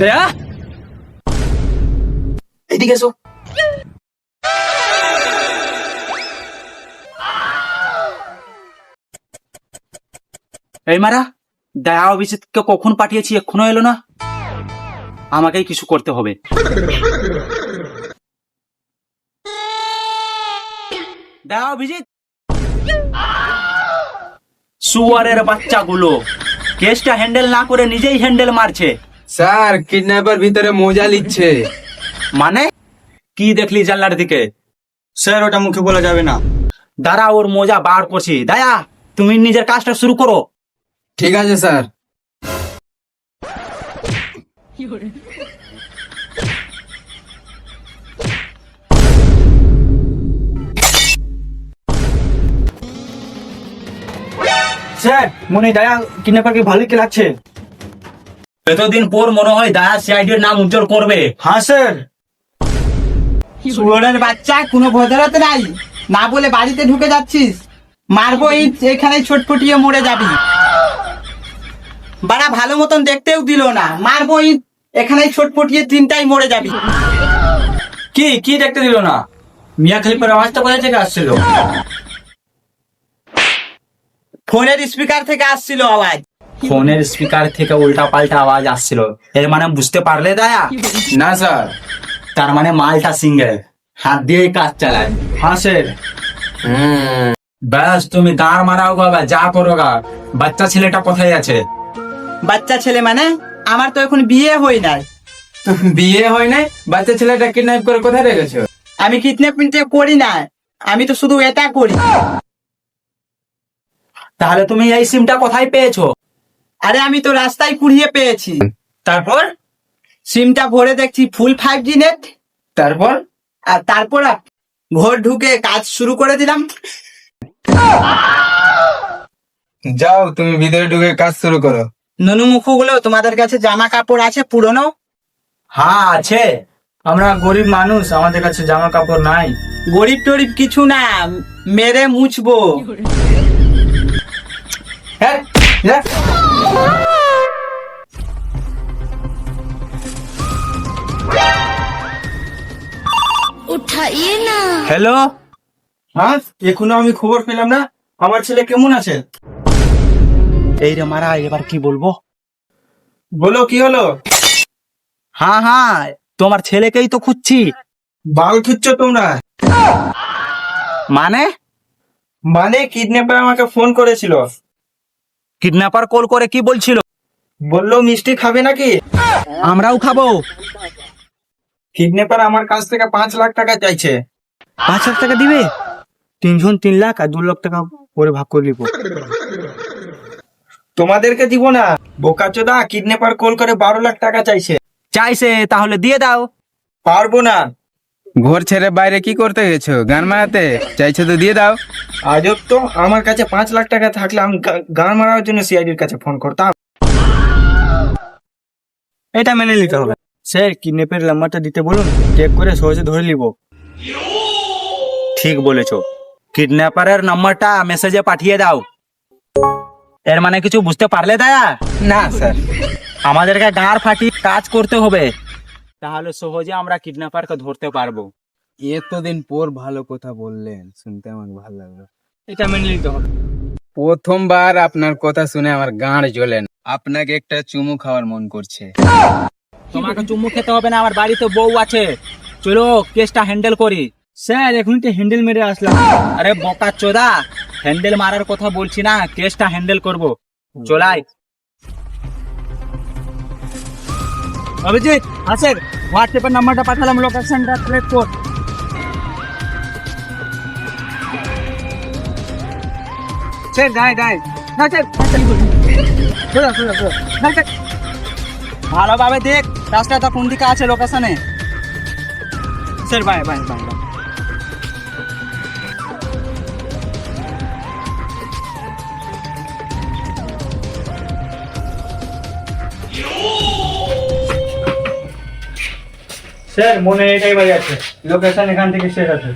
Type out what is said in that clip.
দয়া, এদিকে এসো। এই মারা, দয়া অভিজিৎকে কখন পাঠিয়েছি এখনো এলো না। আমাকেই কিছু করতে হবে। দয়া অভিজিৎ, সুয়ারের বাচ্চাগুলো কেসটা হ্যান্ডেল না করে নিজেই হ্যান্ডেল মারছে। স্যার কিডন্যাপার ভিতরে মজা নিচ্ছে। মানে কি দেখলি জানলার দিকে? স্যার ওটা মুখে বলা যাবে না। দাঁড়া, ওর মজা বার করছি। দয়া, তুমি নিজের কাজটা শুরু করো। ঠিক আছে স্যার। স্যার মনে হয় দয়া কিডন্যাপারকে ভালোই লাগছে। এতদিন পর মনে হয় দয়া সিআইডির নাম উজ্জ্বল করবে। হ্যাঁ স্যার। সুরের বাচ্চা, কোনো ভদ্রতা নাই, না বলে বাড়িতে ঢুকে যাচ্ছিস। মারবো ইট, এখানে ছটফটিয়ে মরে যাবি। বাড়া ভালো মতন দেখতেও দিল না, মারবো ইট, এখানে ছটফটিয়ে তিনটাই মরে যাবি। কি কি দেখতে দিল না? মিয়া খলিফার আওয়াজটা কোথা থেকে আসছিল? ফোনের স্পিকার থেকে আসছিল আওয়াজ। ফোনের স্পিকার থেকে উল্টা পাল্টা আওয়াজ আসছিল। এর মানে বুঝতে পারলে দয়া? না স্যার। তার মানে মালটা সিঙ্গেল, হাত দিয়ে কাজ চালায়। হ্যাঁ স্যার। ব্যাস, তুমি গাড় মারাও গা, যা করো গা। বাচ্চা ছেলেটা কোথায় আছে? বাচ্চা ছেলে মানে? আমার তো এখন বিয়ে হই নাই। বিয়ে হয় নাই, বাচ্চা ছেলেটা কিডন্যাপ করে কোথায় রেখেছো? আমি কিডন্যাপিং করি না, আমি তো শুধু এটা করি। তাহলে তুমি এই সিমটা কোথায় পেয়েছো? আরে আমি তো রাস্তায় কুড়িয়ে পেয়েছি। তারপর? সিমটা ভরে দেখছি ফুল 5G নেট। তারপর? আর তারপর ঘর ঢুকে কাজ শুরু করে দিলাম। যাও তুমি ভিতরে ঢুকে কাজ শুরু করো। ননু মুখগুলো, তোমাদের কাছে জামা কাপড় আছে পুরনো? হ্যাঁ আছে। আমরা গরিব মানুষ, আমাদের কাছে জামা কাপড় নাই। গরিব টরিব কিছু না, মেরে মুছবো। হ্যাঁ, হ্যাঁ। उठाइए ना। হ্যালো, হ্যাঁ, এখনো আমি খবর পেলাম না। আমার ছেলে কেমন আছে? এই রে মারা, এবার কি বলবো? বলো কি হলো? হ্যাঁ হ্যাঁ, তোমার ছেলেকেই তো খুঁজছি। বাল খুঁজছো তোমরা? মানে? মানে কিডন্যাপার আমাকে ফোন করেছিল, কিডন্যাপার কল করে কি বলছিল? বললো মিষ্টি খাবে নাকি? আমরাও খাবো। কিডন্যাপার আমার কাছ থেকে 5 লাখ টাকা চাইছে। 5 লাখ টাকা দিবে? 3 জন 3 লাখ আর 2 লাখ টাকা পরে ভাগ করে নিবো। তোমাদেরকে দিব না বোকাচোদা। কিডন্যাপার কল করে 12 লাখ টাকা চাইছে। চাইছে, তাহলে দিয়ে দাও। পারবো না। ঘর ছেড়ে বাইরে কি করতে গেছো? গান মারাতে চাইছো তো দিয়ে দাও। আজব তো, আমার কাছে 5 লাখ টাকা থাকলে আমি গান মারার জন্য সিআইডির কাছে ফোন করতাম। এটা মেনে নিতে হবে। স্যার কিডন্যাপের নাম্বারটা দিতে বলুন, চেক করে সহজে ধরে নিব। ঠিক বলেছো। কিডন্যাপারের নাম্বারটা মেসেজে পাঠিয়ে দাও। এর মানে কিছু বুঝতে পারলে দয়া? না স্যার। আমাদেরকে গাঁড় ফাটিয়ে কাজ করতে হবে, তাহলে সহজে আমরা কিডন্যাপারকে ধরতে পারবো। এতদিন পর ভালো কথা বললেন, শুনতে আমার ভালো লাগলো। এটা মেনে নিতে হবে। প্রথমবার আপনার কথা শুনে আমার গাঁড় জ্বলেন। আপনাকে একটা চুমু খাওয়ার মন করছে। তোমাকে চুমু খেতে হবে না, আমার বাড়িতে বউ আছে। চলো কেসটা হ্যান্ডেল করি। স্যার এখন তো হ্যান্ডেল মেরে আসলাম। আরে বোকা চোদা, হ্যান্ডেল মারার কথা বলছি না, কেসটা হ্যান্ডেল করব। চলাই অভিজিৎ, স্যার হোয়াটসঅ্যাপের নাম্বারটা পাঠালাম, লোকেশনটা ট্র্যাক কর। স্যার গায়ে গায়ে না স্যার, ভালোভাবে দেখ রাস্তাটা কোন দিকে আছে, লোকেশনে। Sir bye bye bye. Sir মনে এটাই বাজে আছে, লোকেশন এখান থেকে শেষ আছে।